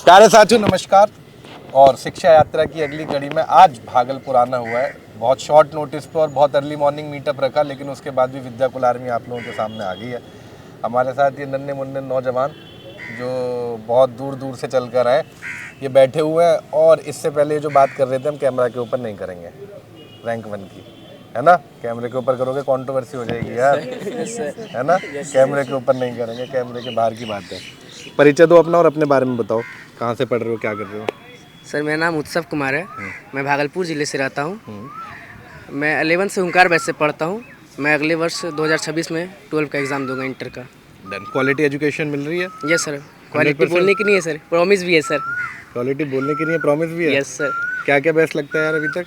प्यारे साथियों नमस्कार। और शिक्षा यात्रा की अगली कड़ी में आज भागलपुर आना हुआ है। बहुत शॉर्ट नोटिस पर और बहुत अर्ली मॉर्निंग मीटअप रखा, लेकिन उसके बाद भी विद्याकुल आर्मी आप लोगों के सामने आ गई है। हमारे साथ ये नन्हे मुन्ने नौजवान जो बहुत दूर दूर से चल कर आए, ये बैठे हुए हैं। और इससे पहले जो बात कर रहे थे हम कैमरा के ऊपर नहीं करेंगे, रैंक 1 की, है ना। कैमरे के ऊपर करोगे कंट्रोवर्सी हो जाएगी यार, है ना। कैमरे के ऊपर नहीं करेंगे, कैमरे के बाहर की बात है। परिचय दो अपना और अपने बारे में बताओ, कहाँ से पढ़ रहे हो, क्या कर रहे हो। सर मेरा नाम उत्सव कुमार है। मैं भागलपुर ज़िले से रहता हूँ। मैं 11 से हुंकार बैच से पढ़ता हूँ। मैं अगले वर्ष 2026 में 12 का एग्ज़ाम दूंगा इंटर का। क्वालिटी एजुकेशन मिल रही है? Yes sir. क्वालिटी बोलने की नहीं है सर, प्रॉमिस भी है सर। क्वालिटी बोलने की नहीं है, प्रॉमिस भी है। Yes sir. क्या क्या बेस्ट लगता है यार अभी तक?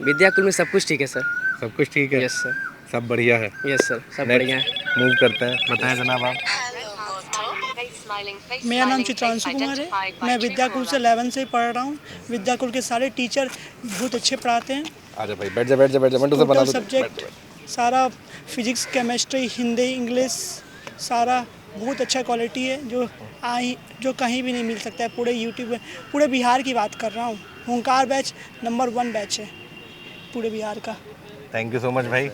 विद्याकुल में सब कुछ ठीक है सर। सब कुछ ठीक है? Yes sir. सब बढ़िया है? यस सर, सब बढ़िया है। मूव करते हैं, बताएं जनाब आप। मेरा नाम चित्रांशु कुमार है। मैं विद्याकुल से 11 से पढ़ रहा हूँ। विद्याकुल के सारे टीचर बहुत अच्छे पढ़ाते हैं। आजा भाई, बैठ जा बैठ जा बैठ जा, मंटू से बना दो सब्जेक्ट सारा फिजिक्स, केमिस्ट्री, हिंदी, इंग्लिश सारा बहुत अच्छा क्वालिटी है जो कहीं भी नहीं मिल सकता है पूरे यूट्यूब में। पूरे बिहार की बात कर रहा हूँ। हुंकार बैच नंबर 1 बैच है पूरे बिहार का। थैंक यू सो मच भाई।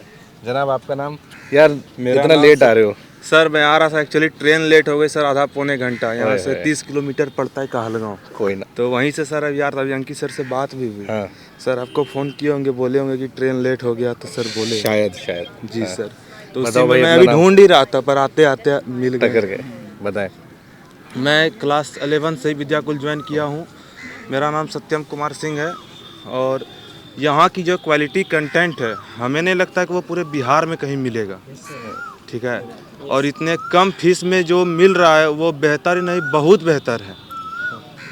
जनाब आपका नाम? यार इतना लेट आ रहे हो? सर मैं आ रहा था, एक्चुअली ट्रेन लेट हो गई सर, आधा पौने घंटा। यहाँ से 30 किलोमीटर पड़ता है कहलगांव। कोई ना, तो वहीं से सर अब यार अभी अंकित सर से बात भी हुई। हाँ। सर आपको फ़ोन किए होंगे, बोले होंगे कि ट्रेन लेट हो गया, तो सर बोले शायद जी हाँ। सर। तो उसी बताओ में भाई मैं अपना अभी नाम। ढूंढ ही रहा था, पर आते आते मिल टक्कर गए। गए। बताएं। मैं क्लास 11 से ही विद्याकुल ज्वाइन किया हूँ। मेरा नाम सत्यम कुमार सिंह है। और यहाँ की जो क्वालिटी कंटेंट है, हमें नहीं लगता कि वो पूरे बिहार में कहीं मिलेगा, ठीक है। और इतने कम फीस में जो मिल रहा है वो बेहतर ही नहीं, बहुत बेहतर है।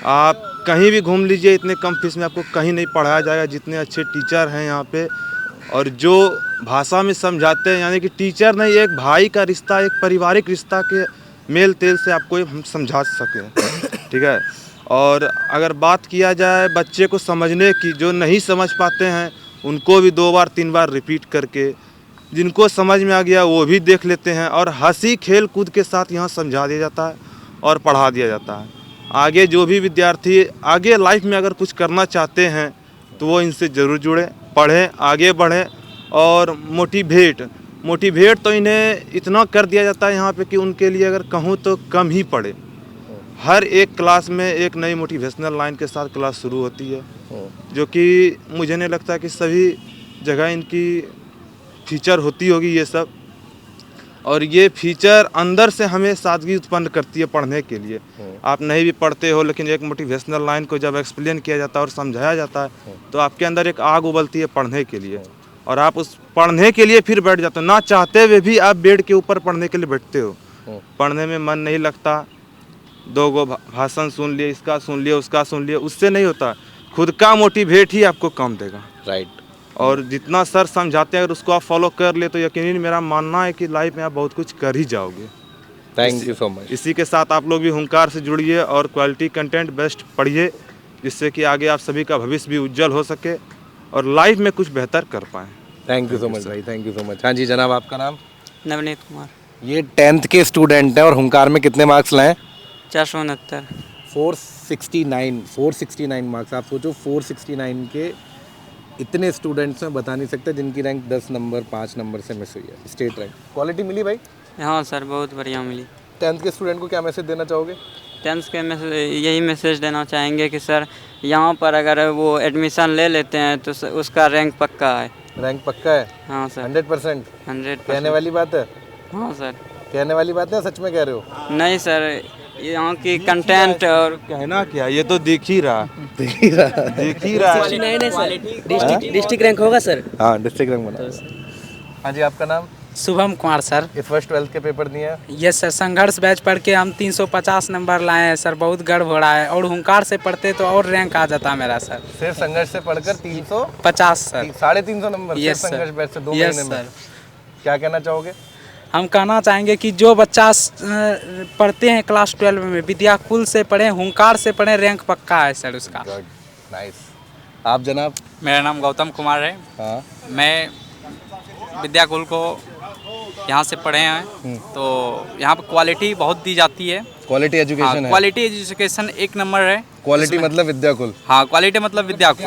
आप कहीं भी घूम लीजिए, इतने कम फीस में आपको कहीं नहीं पढ़ाया जाएगा। जितने अच्छे टीचर हैं यहाँ पे, और जो भाषा में समझाते हैं, यानी कि टीचर नहीं, एक भाई का रिश्ता, एक पारिवारिक रिश्ता के मेल तेल से आपको हम समझा सकें, ठीक है। और अगर बात किया जाए बच्चे को समझने की, जो नहीं समझ पाते हैं उनको भी 2 बार 3 बार रिपीट करके, जिनको समझ में आ गया वो भी देख लेते हैं, और हंसी खेल कूद के साथ यहाँ समझा दिया जाता है और पढ़ा दिया जाता है। आगे जो भी विद्यार्थी आगे लाइफ में अगर कुछ करना चाहते हैं तो वो इनसे ज़रूर जुड़ें, पढ़ें, आगे बढ़ें। और मोटिवेट तो इन्हें इतना कर दिया जाता है यहाँ पे कि उनके लिए अगर कहूँ तो कम ही पढ़े। हर एक क्लास में एक नई मोटिवेशनल लाइन के साथ क्लास शुरू होती है, जो कि मुझे नहीं लगता कि सभी जगह इनकी फीचर होती होगी ये सब। और ये फीचर अंदर से हमें सादगी उत्पन्न करती है पढ़ने के लिए। आप नहीं भी पढ़ते हो, लेकिन एक मोटिवेशनल लाइन को जब एक्सप्लेन किया जाता है और समझाया जाता है तो आपके अंदर एक आग उबलती है पढ़ने के लिए, और आप उस पढ़ने के लिए फिर बैठ जाते हो। ना चाहते हुए भी आप बेड के ऊपर पढ़ने के लिए बैठते हो। पढ़ने में मन नहीं लगता, 2 गो भाषण सुन लिए, इसका सुन लिए, उसका सुन लिए, उससे नहीं होता। खुद का मोटिवेट ही आपको काम देगा। राइट। और जितना सर समझाते हैं अगर उसको आप फॉलो कर ले तो यकीनन मेरा मानना है कि लाइफ में आप बहुत कुछ कर ही जाओगे। Thank you so much. इसी के साथ आप लोग भी हुंकार से जुड़िए और क्वालिटी कंटेंट बेस्ट पढ़िए, जिससे कि आगे आप सभी का भविष्य भी उज्जवल हो सके और लाइफ में कुछ बेहतर कर पाएँ। थैंक यू सो मच भाई, थैंक यू सो मच। हाँ जी जनाब आपका नाम? नवनीत कुमार। ये 10th के स्टूडेंट हैं और हुंकार में कितने मार्क्स लाए? 469। 469 मार्क्स। आप सोचो 469 के इतने स्टूडेंट्स में बता नहीं सकते जिनकी रैंक 10 नंबर 5 नंबर से मिस हुई है, स्टेट रैंक। क्वालिटी मिली भाई? हाँ सर, बहुत बढ़िया मिली। 10th के स्टूडेंट को क्या मैसेज देना चाहोगे? 10th के यही मैसेज देना चाहेंगे कि सर यहाँ पर अगर वो एडमिशन ले लेते हैं तो उसका रैंक पक्का है। रैंक पक्का है? हाँ सर। 100%? 100%। कहने वाली बात है? हाँ सर। कहने वाली बात है, सच में कह रहे हो? नहीं सर, यहाँ की कंटेंट और कहना क्या, ये तो दिख ही रहा देख ही रहा। डिस्ट्रिक्ट रैंक होगा सर। हाँ डिस्ट्रिक्ट रैंक बना। हाँ जी आपका नाम? शुभम कुमार सर। इस फर्स्ट 12th के पेपर दिए हैं? यस सर, संघर्ष बैच पढ़ के हम 350 नंबर लाए हैं सर। बहुत गर्व हो रहा है, और हुंकार से पढ़ते तो और रैंक आ जाता मेरा सर। सिर्फ संघर्ष से पढ़कर 350 सर। 350 नंबर? यस सिर्फ संघर्ष बैच से 2 यस महीने में? सर। क्या कहना चाहोगे? हम कहना चाहेंगे कि जो बच्चा पढ़ते हैं क्लास 12 में, विद्याकुल से पढ़ें, हुंकार से पढ़ें, रैंक पक्का है सर उसका। Good, nice. आप जनाब? मेरा नाम गौतम कुमार है। हाँ। मैं विद्याकुल को यहाँ से पढ़े हैं, तो यहाँ पर क्वालिटी बहुत दी जाती है। क्वालिटी एजुकेशन है। क्वालिटी एजुकेशन एक नंबर है। क्वालिटी मतलब विद्याकुल। हाँ, क्वालिटी मतलब विद्याकुल।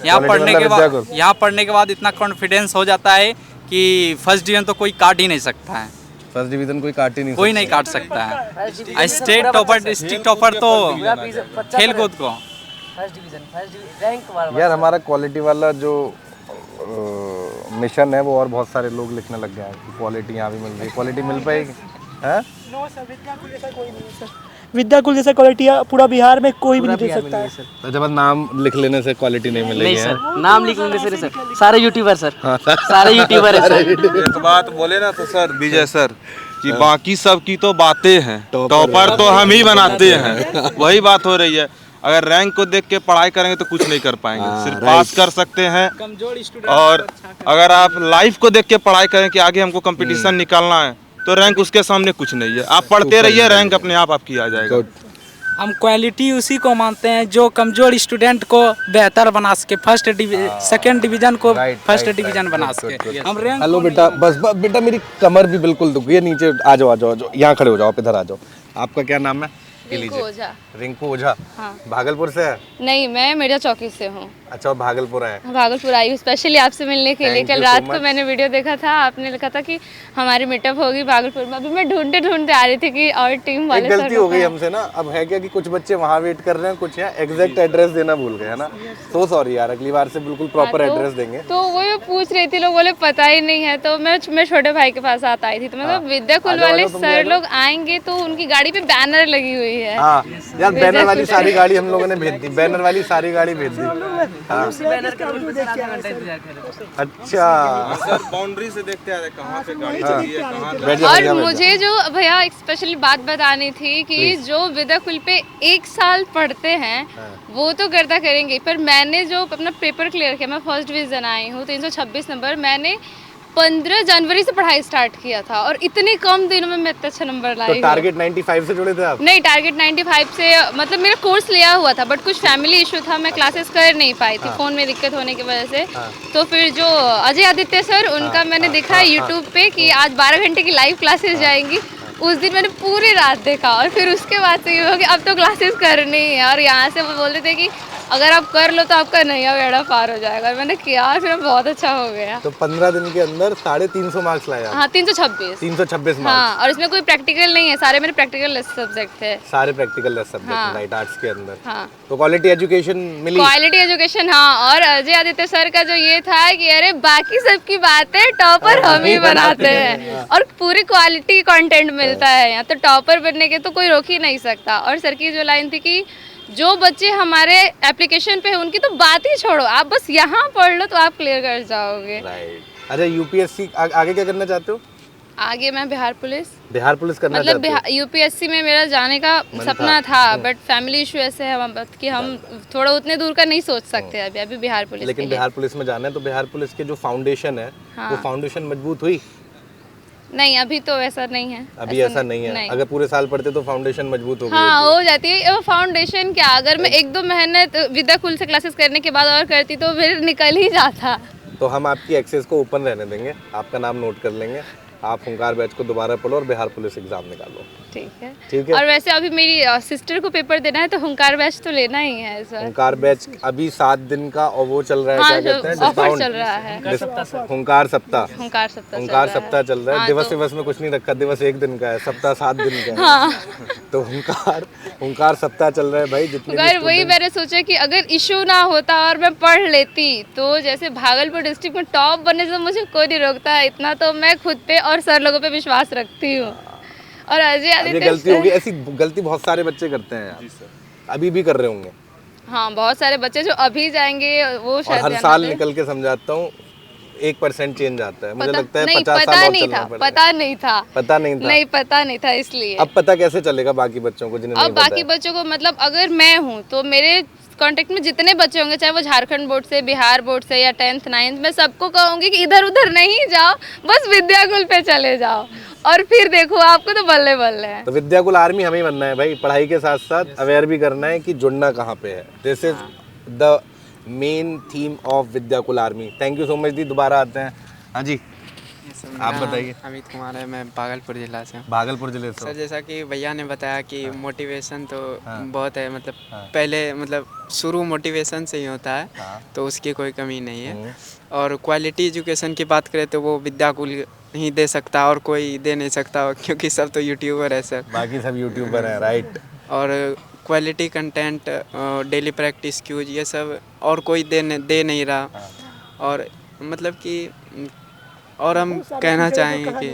यहाँ Quality पढ़ने मतलब के बाद विद्याकुल। यहाँ पढ़ने के बाद इतना कॉन्फिडेंस हो जाता है कि फर्स्ट डिवीजन तो कोई काट ही नहीं सकता है, फर्स्ट डिवीजन कोई काट ही नहीं कोई नहीं काट सकता है। स्टेट टॉपर, डिस्ट्रिक्ट टॉपर तो खेल कूद को। यार हमारा क्वालिटी वाला जो मिशन है वो और बहुत सारे लोग लिखने लग गए हैं कि क्वालिटी यहाँ भी मिल रही है। क्वालिटी मिल पाएगी? हैं? नो सर, विद्याकुल जैसा कोई नहीं है सर। विद्याकुल जैसा क्वालिटी पूरा बिहार में कोई भी नहीं दे सकता है। तो जब नाम लिख लेने से क्वालिटी नहीं मिलेगी? नहीं सर, नाम लिख लेंगे सर। सारे यूट्यूबर सर, सारे यूट्यूबर है सर। एक बात बोले ना तो सर विजय सर कि बाकी सब की तो बातें हैं, टॉपर तो हम ही बनाते हैं। वही बात हो रही है। अगर रैंक को देख के पढ़ाई करेंगे तो कुछ नहीं कर पाएंगे, सिर्फ पास कर सकते हैं। और अगर आप लाइफ को देख के पढ़ाई करें कि आगे हमको कंपटीशन निकालना है तो रैंक उसके सामने कुछ नहीं है। आप पढ़ते रहिए, रैंक अपने आप आपकी आ जाएगा। हम क्वालिटी उसी को मानते हैं जो कमजोर स्टूडेंट को बेहतर बना सके, सेकंड डिवीजन को फर्स्ट डिवीजन बना सके। हम रैंक। हेलो बेटा, बस बेटा मेरी कमर भी बिल्कुल दुख रही है, नीचे आ जाओ, आ जाओ, आ जाओ, यहाँ खड़े हो जाओ, आप इधर आ जाओ। आपका क्या नाम है? रिंकू ओझा। रिंकू ओझा। हाँ। भागलपुर से है? नहीं, मैं मिर्जा चौकी से हूँ। अच्छा, और भागलपुर आए? भागलपुर आई हूँ स्पेशली आपसे मिलने के लिए। कल रात को मैंने वीडियो देखा था, आपने लिखा था कि हमारी मीटअप होगी भागलपुर में। अभी मैं ढूंढते ढूंढते आ रही थी कि और टीम वाले। एक गलती हो गई हमसे ना, अब है क्या कि कुछ बच्चे वहाँ वेट कर रहे हैं, कुछ यहाँ एग्जैक्ट एड्रेस देना भूल गए, है ना। सो सॉरी यार, अगली बार से बिल्कुल प्रॉपर एड्रेस देंगे। तो वो मैं पूछ रही थी, लोग बोले पता ही नहीं है, तो मैं छोटे भाई के पास साथ आई थी। तो मतलब विद्याकुल वाले सर लोग आएंगे तो उनकी गाड़ी पे बैनर लगी हुई है। यार बैनर वाली सारी गाड़ी हम लोगों ने भेज दी, बैनर वाली सारी गाड़ी भेज दी। अच्छा, सर बाउंड्री से देखते आ रहे कहाँ पे गाड़ी चली है, कहाँ। और मुझे जो भैया एक स्पेशली बात बतानी थी कि जो विद्याकुल पे 1 साल पढ़ते हैं वो तो गर्दा करेंगे, पर मैंने जो अपना पेपर क्लियर किया, मैं फर्स्ट डिवीजन आई हूँ 326 नंबर। मैंने 15 जनवरी से पढ़ाई स्टार्ट किया था और इतने कम दिनों में मैं इतना अच्छा नंबर लाई। तो टारगेट 95 से जुड़े थे आप? नहीं, टारगेट 95 से मतलब मेरा कोर्स लिया हुआ था, बट कुछ फैमिली इशू था, मैं क्लासेस कर नहीं पाई थी फ़ोन में दिक्कत होने की वजह से। तो फिर जो अजय आदित्य सर, उनका मैंने देखा यूट्यूब पे कि आज 12 घंटे की लाइव क्लासेस जाएंगी। उस दिन मैंने पूरी रात देखा और फिर उसके बाद से ये हो कि अब तो क्लासेस करनी है। और यहाँ से वो बोलते थे कि अगर आप कर लो तो आपका नया बेड़ा पार हो जाएगा। मैंने किया और फिर बहुत अच्छा हो गया। तो 15 दिन के अंदर 350 मार्क्स लाया? हाँ, 326। 326 मार्क्स। हाँ, और इसमें कोई प्रैक्टिकल नहीं है, सारे मेरे प्रैक्टिकल सब्जेक्ट थे। सारे प्रैक्टिकल सब्जेक्ट, राइट, आर्ट्स के अंदर। हाँ। तो क्वालिटी एजुकेशन मिली? क्वालिटी एजुकेशन, हाँ। और अजय आदित्य सर का जो ये था कि अरे बाकी सबकी बातें टॉपर हम ही बनाते हैं और पूरी क्वालिटी कंटेंट मिलता है यहाँ, तो टॉपर बनने के तो कोई रोक ही नहीं सकता। और सर की जो लाइन थी कि जो बच्चे हमारे एप्लीकेशन पे हैं उनकी तो बात ही छोड़ो, आप बस यहाँ पढ़ लो तो आप क्लियर कर जाओगे। राइट। अच्छा, यूपीएससी आगे क्या करना चाहते हो? आगे मैं बिहार पुलिस। बिहार पुलिस करना मतलब चाहते हो? यूपीएससी में मेरा जाने का सपना था, बट फैमिली इशू ऐसे है कि हम थोड़ा उतने दूर का नहीं सोच सकते अभी बिहार पुलिस। लेकिन बिहार पुलिस में जाना है तो बिहार पुलिस के जो फाउंडेशन है वो फाउंडेशन मजबूत हुई? नहीं, अभी तो ऐसा नहीं है। अभी ऐसा नहीं है। अगर पूरे साल पढ़ते तो फाउंडेशन मजबूत हो गई। हाँ, हो जाती है। वो फाउंडेशन क्या, अगर मैं 1-2 मेहनत विद्याकुल से क्लासेस करने के बाद और करती तो फिर निकल ही जाता। तो हम आपकी एक्सेस को ओपन रहने देंगे, आपका नाम नोट कर लेंगे, आप हुंकार बैच को दोबारा पढ़ो और बिहार पुलिस एग्जाम निकालो। ठीक है, ठीक है। और वैसे अभी मेरी सिस्टर को पेपर देना है तो हुंकार बैच तो लेना ही है इस बार। हुंकार बैच अभी 7 दिन का और वो चल रहा है, हाँ, क्या कहते हैं, डिस्काउंट चल रहा है। हुंकार सप्ताह। हुंकार सप्ताह चल रहा है। दिवस में कुछ नहीं रखा, दिवस 1 दिन का है, सप्ताह 7 दिन का है। हाँ। तो हुंकार सप्ताह चल रहा है भाई। जितने वही मैंने सोचा कि अगर इशू ना होता और मैं पढ़ लेती तो जैसे भागलपुर डिस्ट्रिक्ट में टॉप बनने से मुझे कोई नहीं रोकता। इतना तो मैं खुद पे और सर लोगों पे विश्वास रखती हूँ। और अजय आदित्य, गलती होगी, ऐसी गलती बहुत सारे बच्चे करते हैं यार, अभी भी कर रहे होंगे। हाँ, बहुत सारे बच्चे जो अभी जाएंगे वो शायद हर साल निकल के समझाता हूँ 1% चेंज आता है। मुझे लगता है 50 साल और चलना पड़ेगा। पता नहीं था इसलिए। अब पता कैसे चलेगा बाकी बच्चों को जिन्हें अब बाकी बच्चों को, मतलब अगर मैं हूँ तो मेरे कांटेक्ट में जितने बच्चे होंगे, चाहे वो झारखंड बोर्ड से, बिहार बोर्ड से या 10th 9th, मैं सबको कहूँगी कि इधर उधर नहीं जाओ, बस विद्याकुल पे चले जाओ और फिर देखो आपको तो बल्ले बल्ले है। तो विद्याकुल आर्मी हमें बनना है भाई, पढ़ाई के साथ साथ अवेयर भी करना है कि जुड़ना कहाँ पे है। This is the main theme of Vidyakul army. Thank you so much दी, दोबारा आते हैं। हाँ जी, सर आप बताइए। अमित कुमार है, मैं भागलपुर जिला से हूँ। भागलपुर जिले से सर हो। जैसा कि भैया ने बताया कि मोटिवेशन तो हाँ। बहुत है, मतलब हाँ। पहले मतलब शुरू मोटिवेशन से ही होता है, हाँ। तो उसकी कोई कमी नहीं है। हम्म। और क्वालिटी एजुकेशन की बात करें तो वो विद्याकुल ही दे सकता है और कोई दे नहीं सकता, क्योंकि सब तो यूट्यूबर है सर। बाकी सब यूट्यूबर हैं, राइट। और क्वालिटी कंटेंट, डेली प्रैक्टिस क्यूज, ये सब और कोई दे नहीं रहा। और मतलब कि और हम कहना चाहेंगे कि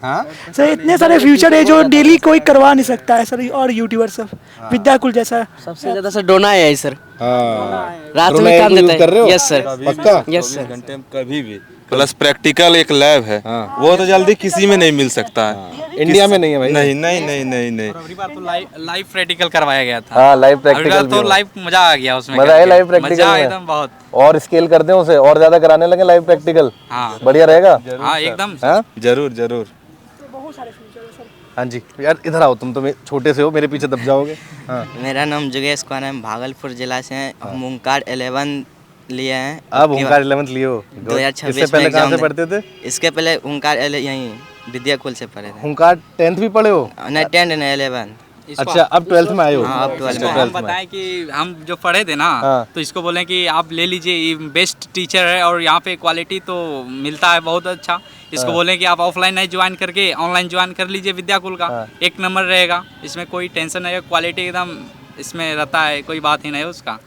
हाँ सर इतने सारे फ्यूचर है जो डेली कोई करवा नहीं सकता है सर, और यूट्यूबर सब विद्याकुल जैसा। सबसे ज़्यादा सर डोना है सर, रात ड्रोन में AI काम को यूज देता कर रहे है। हो? यस सर, पक्का? Yes sir. घंटे में कभी भी प्लस प्रैक्टिकल एक लैब है, वो तो जल्दी किसी में नहीं मिल सकता है। इंडिया में नहीं है भाई। नहीं नहीं नहीं नहीं नहीं। अगली बार तो लाइव प्रैक्टिकल करवाया गया था। हाँ, लाइव अगली बार प्रैक्टिकल तो भी लाइव मजा आ गया उसमें मजा आया करके। लाइव प्रैक्टिकल मजा में? एकदम बहुत। और स्केल कर दें उसे, और ज्यादा कराने लगे लाइव प्रैक्टिकल। हाँ बढ़िया रहेगा। हाँ एकदम। हाँ जरूर जरूर। हाँ जी यार, इधर आओ, तुम तो छोटे से हो, मेरे पीछे दब जाओगे। हाँ मेरा नाम जुगेश कुमार है, भागलपुर जिला से हैं। हम ओंकार 11 लिए हैं। अब ओंकार 11th लिए हो। 2026 इससे पहले में कहाँ से एग्जाम पढ़ते थे? इसके पहले ओंकार यहीं विद्याकुल से पढ़े थे। ओंकार 10th भी पढ़े हो? नहीं 10 नहीं 11। अच्छा, अब 12th में आए हो? हाँ, अब 12th अच्छा, में। हम 12th में। बताएं कि हम जो पढ़े थे ना, हाँ। तो इसको बोलें कि आप ले लीजिए, ये बेस्ट टीचर है और यहाँ पे क्वालिटी तो मिलता है बहुत अच्छा। इसको बोलें कि आप ऑफलाइन नहीं ज्वाइन करके ऑनलाइन ज्वाइन कर लीजिए विद्याकुल का। हाँ। एक नंबर रहेगा, इसमें कोई टेंशन नहीं है, क्वालिटी एकदम इसमें रहता है, कोई बात ही नहीं है उसका।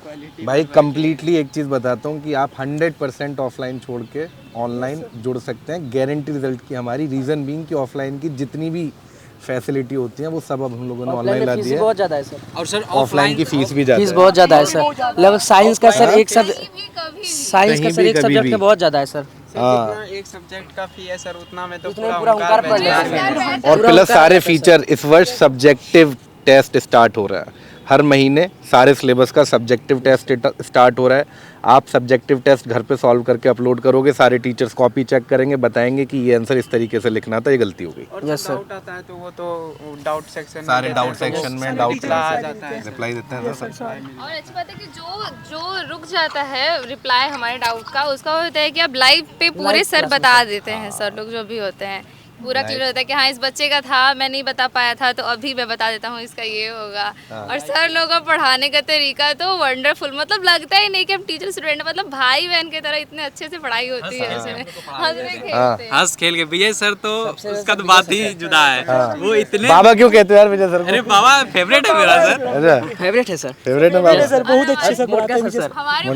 भाई कंप्लीटली एक चीज़ बताता हूँ कि आप 100% ऑफलाइन छोड़ के ऑनलाइन जुड़ सकते हैं, गारंटी रिजल्ट की हमारी। रीज़न बीइंग कि ऑफलाइन की जितनी भी फैसिलिटी होती है वो सब अब हम लोगों ने ऑनलाइन ला दी है। बहुत ज़्यादा है सर, और सर ऑफलाइन की फीस भी ज़्यादा फीस है। बहुत ज़्यादा है सर। लगभग साइंस का सर एक सब साइंस का कहीं सर भी, एक कभी सब्जेक्ट भी। का बहुत ज़्यादा है सर। हाँ। एक सब्जेक्ट का फी है सर, उतना में तो उसमें पूरा ओंकार पढ़ लेते हैं। और प्लस सारे फीचर, इस वर्ष सब्जेक्टिव टेस्ट स्टार्ट हो रहा है। हर महीने सारे सिलेबस का सब्जेक्टिव टेस्ट स्टार्ट हो रहा है। आप सब्जेक्टिव टेस्ट घर पे सॉल्व करके अपलोड करोगे, सारे टीचर्स कॉपी चेक करेंगे, बताएंगे कि ये आंसर इस तरीके से लिखना था, ये गलती हो गई। और यस सर। डाउट आता है तो वो तो डाउट सेक्शन सारे डाउट सेक्शन में डाउट आ जाता है। रिप्लाई देते हैं सर। और अच्छी बात है कि जो रुक जाता है रिप्लाई हमारे डाउट का, उसका होता है कि अब लाइव पे पूरे सर बता देते हैं। सर लोग जो भी होते हैं पूरा क्लियर होता है कि हाँ इस बच्चे का था, मैं नहीं बता पाया था तो अभी मैं बता देता हूँ, इसका ये होगा। और सर लोगों का पढ़ाने का तरीका तो वंडरफुल, मतलब लगता ही नहीं कि हम टीचर स्टूडेंट, मतलब भाई बहन की तरह इतने अच्छे से पढ़ाई होती है इसमें, हंसने खेलते हैं। हंस खेल के विजय सर तो उसका तो बात ही जुदा है। वो इतने बाबा क्यों कहते हो यार विजय सर अरे को? बाबा फेवरेट है मेरा सर। अच्छा, फेवरेट है सर। फेवरेट है बाबा। सर बहुत अच्छे से पढ़ाते हैं मुझे। हमारे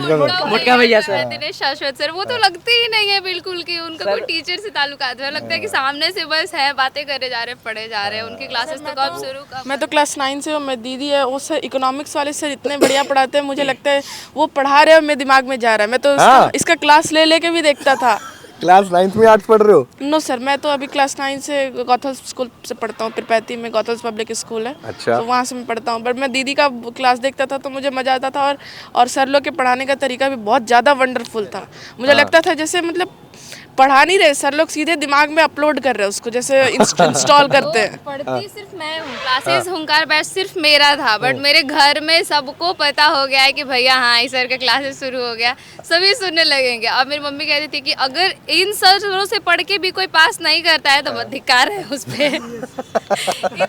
मोटका भैया सर। दिनेश शाश्वत सर, वो तो लगते ही नहीं है बिल्कुल कि उनका कोई टीचर से ताल्लुकात है। लगता है कि सामने से बस है, बातें करे जा रहे, पढ़े जा रहे हैं। उनकी क्लासेस तो कब शुरू कब। मैं तो क्लास 9 से हूँ। मैं दीदी है, वो सर इकोनॉमिक्स वाले सर इतने बढ़िया पढ़ाते हैं, मुझे लगता है वो पढ़ा रहे हैं मेरे दिमाग में जा रहा है। मैं तो इसका क्लास ले लेके भी देखता था। क्लास 9th में आर्ट्स पढ़ रहे हो? नो सर, मैं तो अभी क्लास 9 से गौथल स्कूल से पढ़ता हूँ। पिरपैती में गौथल पब्लिक स्कूल है। अच्छा। तो वहाँ से मैं पढ़ता हूँ। बट मैं दीदी का क्लास देखता था तो मुझे मज़ा आता था। और सर लोग के पढ़ाने का तरीका भी बहुत ज़्यादा वंडरफुल था। मुझे लगता था जैसे मतलब पढ़ा नहीं रहे सर लोग, सीधे दिमाग में अपलोड कर रहे हैं उसको, जैसे इंस्टॉल करते हैं। पढ़ती सिर्फ मैं हूँ, क्लासेस हुंकार बैच सिर्फ मेरा था, बट मेरे घर में सबको पता हो गया है कि भैया हाँ इस सर का क्लासेस शुरू हो गया, सभी सुनने लगेंगे। अब मेरी मम्मी कहती थी कि अगर इन सरों से पढ़ के भी कोई पास नहीं करता है तो बहुत धिक्कार है उस पर।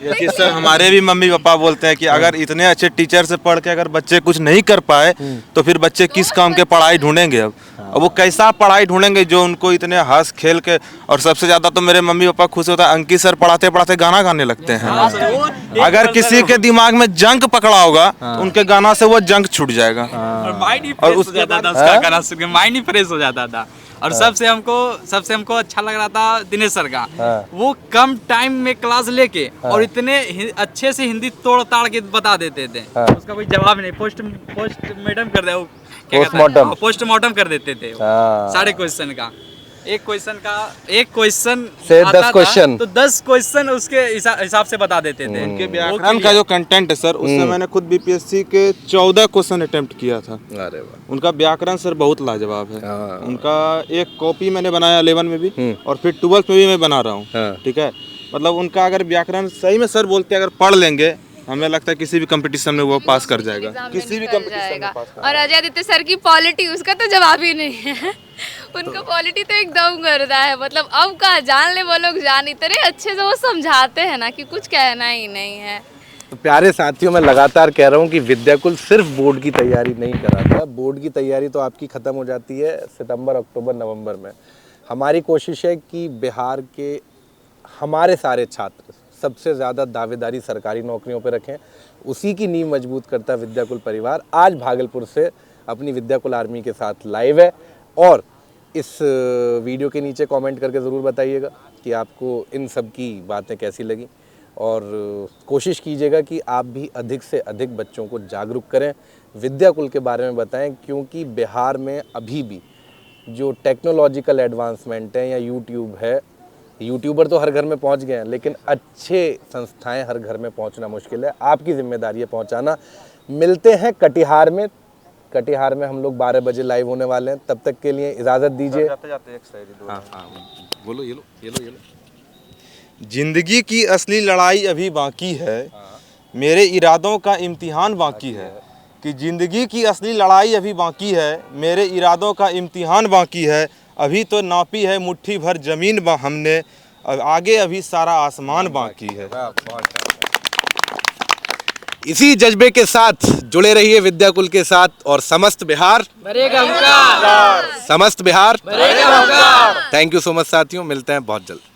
ये चीज़ सर हमारे भी मम्मी पापा बोलते हैं कि अगर इतने अच्छे टीचर से पढ़ के अगर बच्चे कुछ नहीं कर पाए तो फिर बच्चे किस काम के पढ़ाई ढूंढेंगे। अब वो कैसा पढ़ाई ढूंढेंगे जो उनको इतने हंस खेल के। और सबसे ज़्यादा तो मेरे मम्मी पापा खुश होता है, अंकित सर पढ़ाते पढ़ाते गाना गाने लगते हैं। अगर किसी के दिमाग में जंक पकड़ा होगा तो उनके गाना से वो जंक छूट जाएगा। और माइंड ही फ्रेश हो जाता था उसका गाना सुन के, माइंड ही फ्रेश हो जाता था। और सबसे हमको अच्छा लग रहा था दिनेश सर का। वो कम टाइम में क्लास लेके और इतने अच्छे से हिंदी तोड़ ताड़ के बता देते थे, उसका कोई जवाब नहीं। पोस्टमार्टम कर दे, पोस्टमार्टम कर देते थे सारे क्वेश्चन का। एक क्वेश्चन से 10 क्वेश्चन तो 10 क्वेश्चन उसके हिसाब से बता देते थे। उनके व्याकरण का जो कंटेंट है सर, उससे मैंने खुद बीपीएससी के 14 क्वेश्चन अटेम्प्ट किया था। अरे वाह। उनका व्याकरण सर बहुत लाजवाब है। उनका एक कॉपी मैंने बनाया 11 में भी और फिर 12th में भी मैं बना रहा हूँ। ठीक है, मतलब उनका अगर व्याकरण सही में सर बोलते अगर पढ़ लेंगे, हमें लगता है किसी भी कंपटीशन में वो पास कर जाएगा, किसी भी कंपटीशन में पास। और अजय आदित्य सर की पॉलिटी, उसका तो जवाब ही नहीं है। उनका पॉलिटी तो एकदम गर्दा है, मतलब अब का जान ले वो लोग जान, इतने अच्छे से वो समझाते हैं ना कि कुछ कहना ही नहीं है। तो प्यारे साथियों, मैं लगातार कह रहा हूँ कि विद्याकुल सिर्फ बोर्ड की तैयारी नहीं कराता। बोर्ड की तैयारी तो आपकी ख़त्म हो जाती है सितंबर, अक्टूबर, नवंबर में। हमारी कोशिश है कि बिहार के हमारे सारे छात्र सबसे ज़्यादा दावेदारी सरकारी नौकरियों पर रखें। उसी की नींव मजबूत करता विद्याकुल परिवार आज भागलपुर से अपनी विद्याकुल आर्मी के साथ लाइव है। और इस वीडियो के नीचे कमेंट करके ज़रूर बताइएगा कि आपको इन सब की बातें कैसी लगी, और कोशिश कीजिएगा कि आप भी अधिक से अधिक बच्चों को जागरूक करें, विद्याकुल के बारे में बताएं, क्योंकि बिहार में अभी भी जो टेक्नोलॉजिकल एडवांसमेंट है या यूट्यूब है, यूट्यूबर तो हर घर में पहुंच गए हैं, लेकिन अच्छे संस्थाएं हर घर में पहुंचना मुश्किल है। आपकी जिम्मेदारी है पहुंचाना। मिलते हैं कटिहार में। कटिहार में हम लोग 12 बजे लाइव होने वाले हैं। तब तक के लिए इजाज़त दीजिए। बोलो, ये लो। जिंदगी की असली लड़ाई अभी बाकी है, मेरे इरादों का इम्तिहान बाकी है। कि जिंदगी की असली लड़ाई अभी बाकी है, मेरे इरादों का इम्तिहान बाकी है। अभी तो नापी है मुट्ठी भर ज़मीन हमने, अब आगे अभी सारा आसमान बाकी है। इसी जज्बे के साथ जुड़े रहिए विद्याकुल के साथ, और समस्त बिहार भरेगा हुंकार। समस्त बिहार भरेगा हुंकार। थैंक यू सो मच साथियों, मिलते हैं बहुत जल्द।